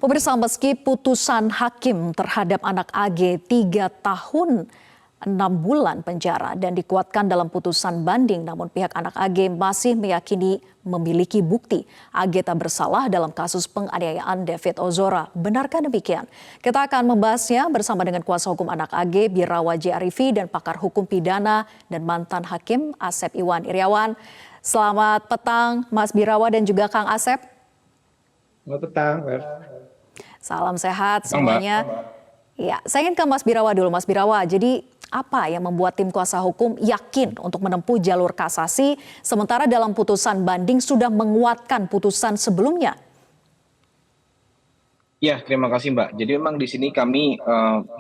Pemirsa, meski putusan hakim terhadap anak AG 3 tahun 6 bulan penjara dan dikuatkan dalam putusan banding, namun pihak anak AG masih meyakini memiliki bukti AG tak bersalah dalam kasus penganiayaan David Ozora. Benarkah demikian? Kita akan membahasnya bersama dengan kuasa hukum anak AG Birawa J. Arifi dan pakar hukum pidana dan mantan hakim Asep Iwan Iryawan. Selamat petang Mas Birawa dan juga Kang Asep. Selamat petang, Mbak. Salam sehat semuanya. Ya, saya ingin ke Mas Birawa dulu, Mas Birawa. Jadi apa yang membuat tim kuasa hukum yakin untuk menempuh jalur kasasi, sementara dalam putusan banding sudah menguatkan putusan sebelumnya? Ya, terima kasih Mbak. Jadi memang di sini kami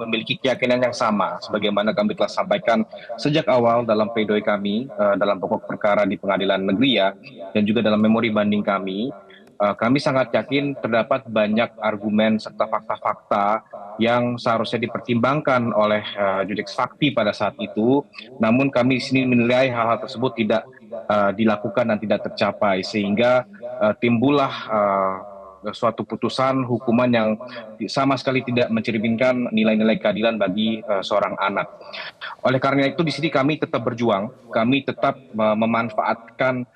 memiliki keyakinan yang sama, sebagaimana kami telah sampaikan sejak awal dalam pledoi kami, dalam pokok perkara di pengadilan negeri ya, dan juga dalam memori banding kami. Kami sangat yakin terdapat banyak argumen serta fakta-fakta yang seharusnya dipertimbangkan oleh judeks fakti pada saat itu. Namun kami di sini menilai hal-hal tersebut tidak dilakukan dan tidak tercapai, sehingga timbullah suatu putusan hukuman yang sama sekali tidak mencerminkan nilai-nilai keadilan bagi seorang anak. Oleh karena itu di sini kami tetap berjuang, kami tetap memanfaatkan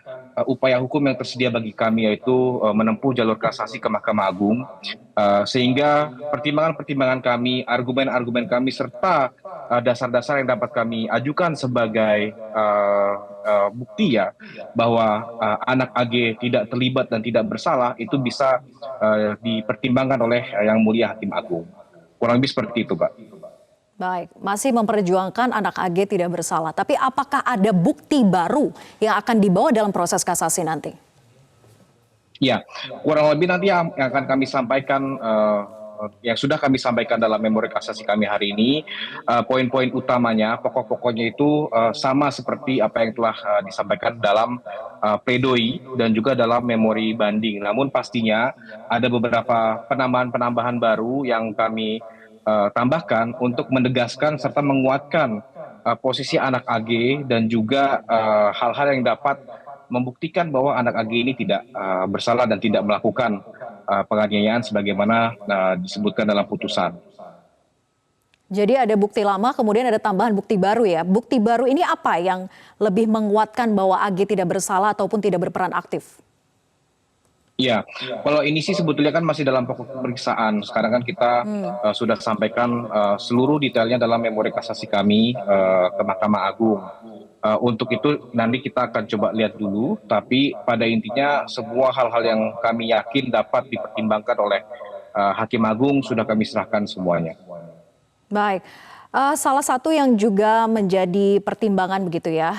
upaya hukum yang tersedia bagi kami, yaitu menempuh jalur kasasi ke Mahkamah Agung, sehingga pertimbangan-pertimbangan kami, argumen-argumen kami, serta dasar-dasar yang dapat kami ajukan sebagai bukti ya bahwa anak AG tidak terlibat dan tidak bersalah, itu bisa dipertimbangkan oleh Yang Mulia Hakim Agung. Kurang lebih seperti itu, Pak. Baik, masih memperjuangkan anak AG tidak bersalah. Tapi apakah ada bukti baru yang akan dibawa dalam proses kasasi nanti? Ya, kurang lebih nanti yang akan kami sampaikan, yang sudah kami sampaikan dalam memori kasasi kami hari ini, poin-poin utamanya, pokok-pokoknya itu sama seperti apa yang telah disampaikan dalam pledoi dan juga dalam memori banding. Namun pastinya ada beberapa penambahan-penambahan baru yang kami tambahkan untuk menegaskan serta menguatkan posisi anak AG dan juga hal-hal yang dapat membuktikan bahwa anak AG ini tidak bersalah dan tidak melakukan penganiayaan sebagaimana disebutkan dalam putusan. Jadi ada bukti lama, kemudian ada tambahan bukti baru ya. Bukti baru ini apa yang lebih menguatkan bahwa AG tidak bersalah ataupun tidak berperan aktif? Ya, kalau ini sih sebetulnya kan masih dalam pokok pemeriksaan. Sekarang kan kita sudah sampaikan seluruh detailnya dalam memori kasasi kami ke Mahkamah Agung. Untuk itu nanti kita akan coba lihat dulu, tapi pada intinya semua hal-hal yang kami yakin dapat dipertimbangkan oleh Hakim Agung sudah kami serahkan semuanya. Baik. Salah satu yang juga menjadi pertimbangan begitu ya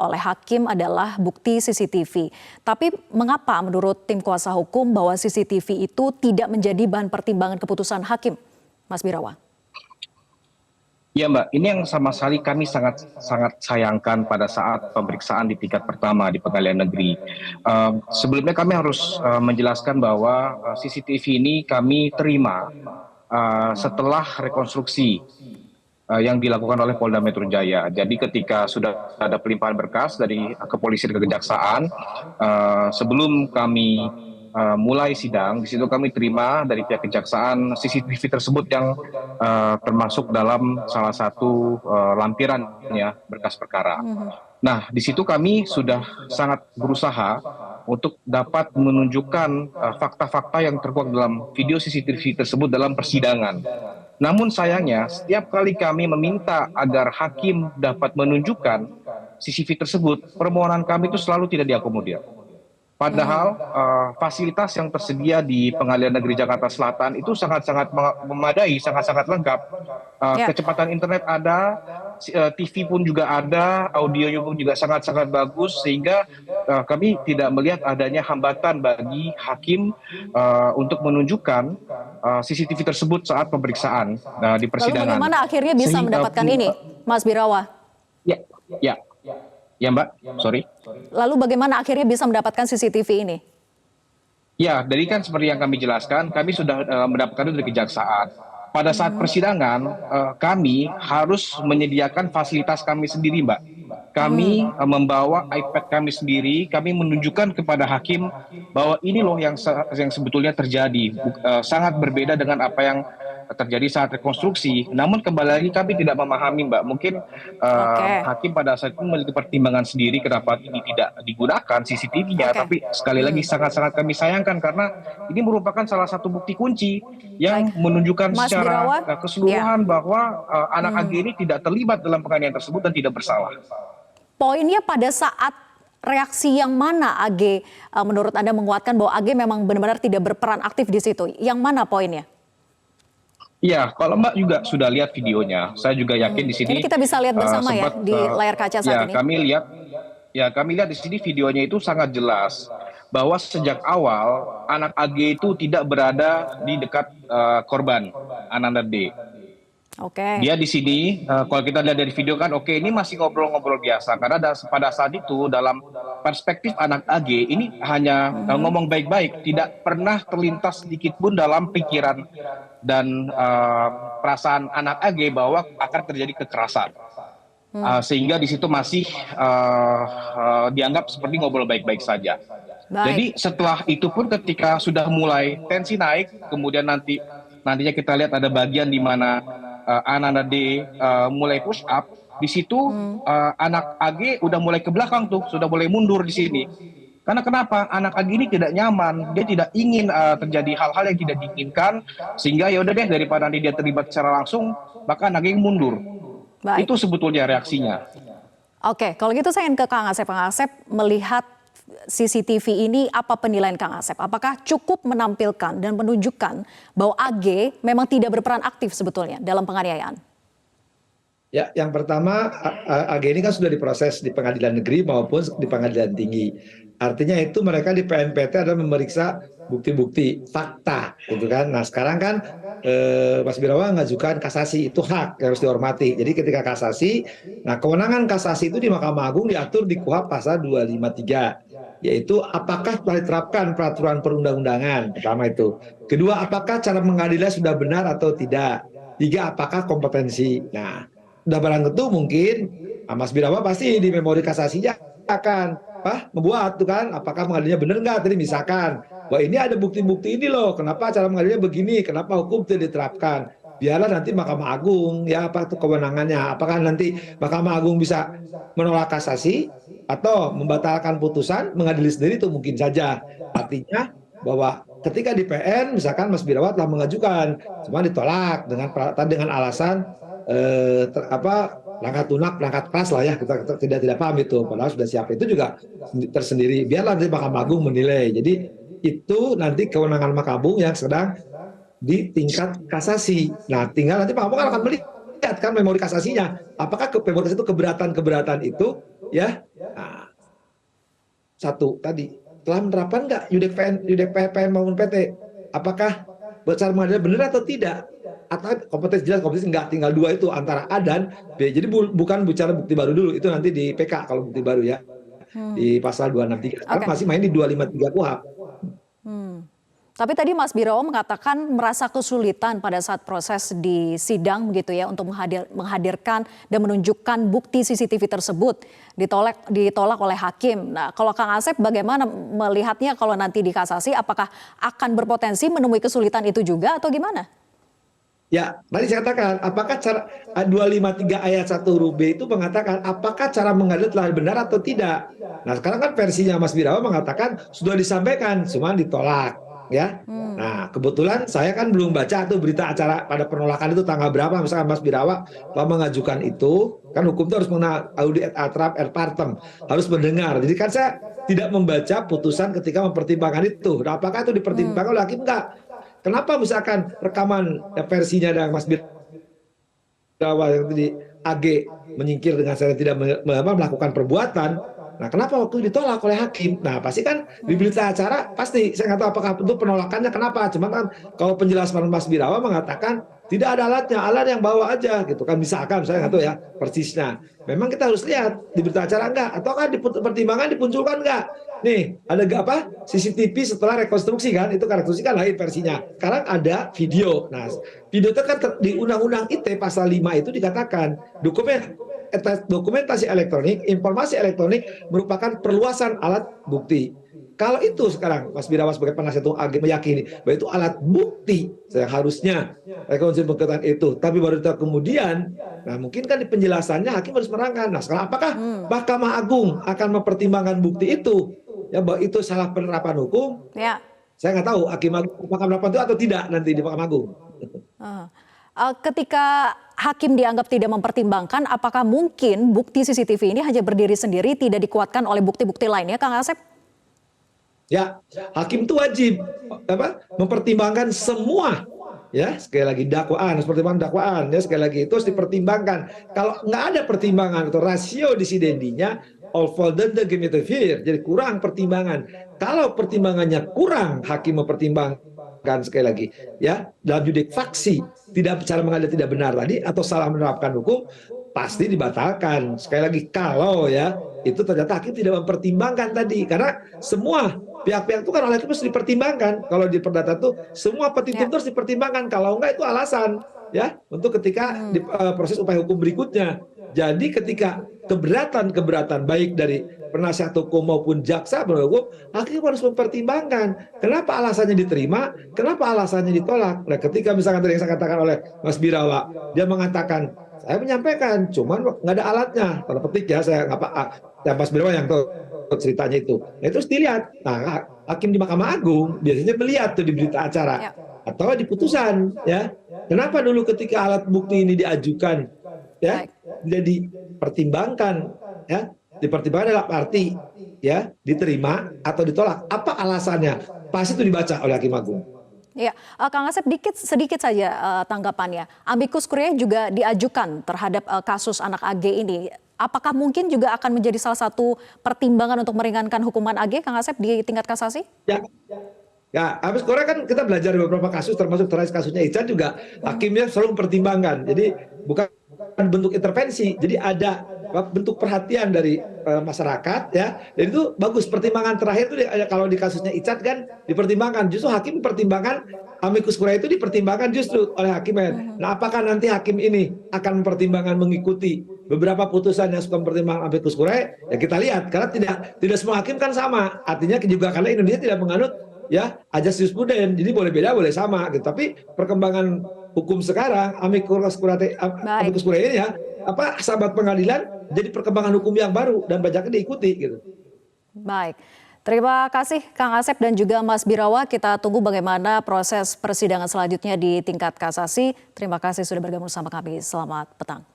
oleh hakim adalah bukti CCTV. Tapi mengapa menurut tim kuasa hukum bahwa CCTV itu tidak menjadi bahan pertimbangan keputusan hakim, Mas Birawa? Ya Mbak, ini yang sama sekali kami sangat sayangkan pada saat pemeriksaan di tingkat pertama di pengadilan negeri. Sebelumnya kami harus menjelaskan bahwa CCTV ini kami terima setelah rekonstruksi yang dilakukan oleh Polda Metro Jaya. Jadi ketika sudah ada pelimpahan berkas dari kepolisian ke kejaksaan, sebelum kami mulai sidang, di situ kami terima dari pihak kejaksaan CCTV tersebut yang termasuk dalam salah satu lampiran ya berkas perkara. Nah, di situ kami sudah sangat berusaha untuk dapat menunjukkan fakta-fakta yang terkuak dalam video CCTV tersebut dalam persidangan. Namun sayangnya setiap kali kami meminta agar hakim dapat menunjukkan CCTV tersebut, permohonan kami itu selalu tidak diakomodir. Padahal fasilitas yang tersedia di Pengadilan Negeri Jakarta Selatan itu sangat-sangat memadai, sangat-sangat lengkap. Kecepatan internet ada, TV pun juga ada, audionya pun juga sangat-sangat bagus, sehingga kami tidak melihat adanya hambatan bagi hakim untuk menunjukkan CCTV tersebut saat pemeriksaan di persidangan. Lalu bagaimana akhirnya bisa mendapatkan ini, Mas Birawa? Ya Mbak, sorry. Lalu bagaimana akhirnya bisa mendapatkan CCTV ini? Ya, jadi kan seperti yang kami jelaskan, kami sudah mendapatkan itu dari kejaksaan. Pada saat persidangan, kami harus menyediakan fasilitas kami sendiri, Mbak. kami membawa iPad kami sendiri, kami menunjukkan kepada hakim bahwa ini loh yang sebetulnya terjadi. Sangat berbeda dengan apa yang terjadi saat rekonstruksi. Namun kembali lagi kami tidak memahami, Mbak. Mungkin Oke. hakim pada saat itu memiliki pertimbangan sendiri kenapa ini tidak digunakan CCTV-nya. Oke. Tapi sekali lagi sangat-sangat kami sayangkan karena ini merupakan salah satu bukti kunci yang Baik. menunjukkan Mas secara Birawa, keseluruhan bahwa anak AG ini tidak terlibat dalam penganiayaan tersebut dan tidak bersalah. Poinnya pada saat reaksi yang mana AG menurut Anda menguatkan bahwa AG memang benar-benar tidak berperan aktif di situ? Yang mana poinnya? Iya, kalau Mbak juga sudah lihat videonya, saya juga yakin di sini. Ini kita bisa lihat bersama ya di layar kaca saat ini. Kami lihat di sini videonya itu sangat jelas bahwa sejak awal anak AG itu tidak berada di dekat korban Ananda D. Oke. Dia di sini, kalau kita lihat dari video kan, oke, ini masih ngobrol-ngobrol biasa. Karena pada saat itu dalam perspektif anak AG ini hanya ngomong baik-baik, tidak pernah terlintas sedikit pun dalam pikiran dan perasaan anak AG bahwa akan terjadi kekerasan. Sehingga di situ masih dianggap seperti ngobrol baik-baik saja. Baik. Jadi setelah itu pun ketika sudah mulai tensi naik, kemudian nantinya kita lihat ada bagian di mana Ananda D mulai push up, di situ anak AG udah mulai ke belakang tuh, sudah mulai mundur di sini. Karena kenapa? Anak AG ini tidak nyaman, dia tidak ingin terjadi hal-hal yang tidak diinginkan, sehingga ya udah deh daripada nanti dia terlibat secara langsung, maka anak AG mundur. Baik. Itu sebetulnya reaksinya. Oke, kalau gitu saya ingin ke Kang Asep. Kang Asep melihat CCTV ini, apa penilaian Kang Asep? Apakah cukup menampilkan dan menunjukkan bahwa AG memang tidak berperan aktif sebetulnya dalam penganiayaan? Ya, yang pertama AG ini kan sudah diproses di pengadilan negeri maupun di pengadilan tinggi. Artinya itu mereka di PNPT adalah memeriksa bukti-bukti fakta, gitu kan. Nah sekarang kan Mas Birawa mengajukan kasasi, itu hak yang harus dihormati. Jadi ketika kasasi, nah kewenangan kasasi itu di Mahkamah Agung diatur di KUHP pasal 253. Yaitu apakah telah diterapkan peraturan perundang-undangan, pertama itu. Kedua, apakah cara mengadilnya sudah benar atau tidak. Tiga, apakah kompetensi. Nah, udah barang tentu mungkin Mas Birawa pasti di memori kasasinya akan membuat tuh kan, apakah mengadilnya benar nggak. Tadi misalkan, wah ini ada bukti-bukti ini loh, kenapa cara mengadilnya begini, kenapa hukum tidak diterapkan. Biarlah nanti Mahkamah Agung, ya apa itu kewenangannya. Apakah nanti Mahkamah Agung bisa menolak kasasi atau membatalkan putusan, mengadili sendiri itu mungkin saja. Artinya bahwa ketika di PN, misalkan Mas Birawa telah mengajukan, cuma ditolak dengan alasan langkah tunak, langkah keras lah ya, kita tidak paham itu. Padahal sudah siap, itu juga tersendiri. Biarlah nanti Mahkamah Agung menilai. Jadi itu nanti kewenangan Mahkamah Agung yang sedang di tingkat kasasi. Nah, tinggal nanti Mahkamah Agung akan melihat kan memori kasasinya. Apakah memori kasasi itu keberatan itu ya? Nah, satu tadi telah menerapkan nggak PN maupun PT? Apakah cara mengadilnya benar atau tidak? Atau kompetensi jelas, kompetensi enggak, tinggal dua itu antara A dan B. Jadi bukan bicara bukti baru dulu, itu nanti di PK kalau bukti baru ya. Di pasal 263. Sekarang masih main di 253 KUHP. Tapi tadi Mas Birawa mengatakan merasa kesulitan pada saat proses di sidang begitu ya untuk menghadirkan dan menunjukkan bukti CCTV tersebut, ditolak oleh hakim. Nah, kalau Kang Asep bagaimana melihatnya kalau nanti di kasasi, apakah akan berpotensi menemui kesulitan itu juga atau gimana? Ya, tadi saya katakan, apakah cara 253 ayat 1 huruf B itu mengatakan apakah cara mengadil telah benar atau tidak. Nah, sekarang kan versinya Mas Birawa mengatakan sudah disampaikan, cuma ditolak. Ya, nah kebetulan saya kan belum baca tuh berita acara pada penolakan itu tanggal berapa. Misalkan Mas Birawa telah mengajukan itu, kan hukum itu harus mengenal audit et atram et partem, harus mendengar. Jadi kan saya tidak membaca putusan ketika mempertimbangkan itu. Nah, apakah itu dipertimbangkan oleh hakim enggak? Kenapa misalkan rekaman versinya dari Mas Birawa yang tadi AG menyingkir dengan saya tidak melakukan perbuatan. Nah, kenapa waktu ditolak oleh hakim? Nah, pasti kan di berita acara pasti saya nggak tahu apakah itu penolakannya kenapa. Cuma kan kalau penjelasan Mas Birawa mengatakan tidak ada alatnya, alat yang bawa aja gitu kan, misalkan saya nggak tahu ya persisnya. Memang kita harus lihat di berita acara enggak, ataukah di pertimbangan dimunculkan enggak. nih ada apa CCTV setelah rekonstruksi kan, itu kan rekonstruksi kan lain versinya. Sekarang ada video. Nah, video itu kan di Undang-Undang ITE pasal 5 itu dikatakan dokumentasi elektronik, informasi elektronik merupakan perluasan alat bukti. Kalau itu sekarang Mas Birawa sebagai penasihat hukum AG meyakini bahwa itu alat bukti yang harusnya rekonstruksi berkaitan itu, tapi baru kemudian, nah mungkin kan di penjelasannya hakim harus menerangkan. Nah sekarang apakah Mahkamah Agung akan mempertimbangkan bukti itu, ya bahwa itu salah penerapan hukum? Ya. Saya nggak tahu hakim Agung apakah melakukan itu atau tidak nanti di Mahkamah Agung. Ketika hakim dianggap tidak mempertimbangkan, apakah mungkin bukti CCTV ini hanya berdiri sendiri, tidak dikuatkan oleh bukti-bukti lainnya, Kang Asep? Ya, hakim itu wajib mempertimbangkan semua, ya sekali lagi dakwaan, ya sekali lagi itu harus dipertimbangkan. Kalau nggak ada pertimbangan atau rasio disidendinya, all faulden the game interfere, jadi kurang pertimbangan. Kalau pertimbangannya kurang, hakim mempertimbangkan sekali lagi, ya dalam judik faksi tidak cara mengadil tidak benar tadi atau salah menerapkan hukum, pasti dibatalkan. Sekali lagi kalau ya itu ternyata hakim tidak mempertimbangkan tadi, karena semua pihak-pihak itu kan oleh hakim harus dipertimbangkan. Kalau di perdata itu semua petitum itu harus dipertimbangkan. Kalau enggak itu alasan ya untuk ketika di proses upaya hukum berikutnya. Jadi ketika keberatan baik dari penasihat hukum maupun jaksa penuntut hukum, hakim harus mempertimbangkan kenapa alasannya diterima, kenapa alasannya ditolak. Nah, ketika misalkan tadi yang saya katakan oleh Mas Birawa, dia mengatakan saya menyampaikan, cuman nggak ada alatnya, tanda petik ya, saya nggak ya Mas Birawa yang tahu ceritanya itu. Nah, terus dilihat. Nah, hakim di Mahkamah Agung biasanya melihat tuh di berita acara atau di putusan, ya. Kenapa dulu ketika alat bukti ini diajukan, ya, jadi dipertimbangkan, ya, dipertimbangkan dalam arti, ya, diterima atau ditolak. Apa alasannya? Pasti itu dibaca oleh Hakim Agung. Ya, Kang Asep sedikit saja tanggapannya. Amicus Curiae juga diajukan terhadap kasus anak AG ini. Apakah mungkin juga akan menjadi salah satu pertimbangan untuk meringankan hukuman AG, Kang Asep, di tingkat kasasi? Ya, Amicus Curiae kan kita belajar di beberapa kasus, termasuk terakhir kasusnya Ican juga, hakimnya selalu mempertimbangkan. Jadi bukan bentuk intervensi, jadi ada bentuk perhatian dari masyarakat, ya. Dan itu bagus. Pertimbangan terakhir itu kalau di kasusnya Icat kan dipertimbangkan, justru hakim mempertimbangkan, Amicus Curiae itu dipertimbangkan justru oleh hakim. Nah, apakah nanti hakim ini akan mempertimbangkan mengikuti beberapa putusan yang suka mempertimbangkan Amicus Curiae? Ya kita lihat, karena tidak semua hakim kan sama. Artinya juga karena Indonesia tidak menganut ya ajas jurisprudensi, jadi boleh beda boleh sama gitu. Tapi perkembangan hukum sekarang Amicus Curiae ini ya sahabat pengadilan jadi perkembangan hukum yang baru dan banyaknya diikuti gitu. Baik. Terima kasih Kang Asep dan juga Mas Birawa. Kita tunggu bagaimana proses persidangan selanjutnya di tingkat kasasi. Terima kasih sudah bergabung bersama kami. Selamat petang.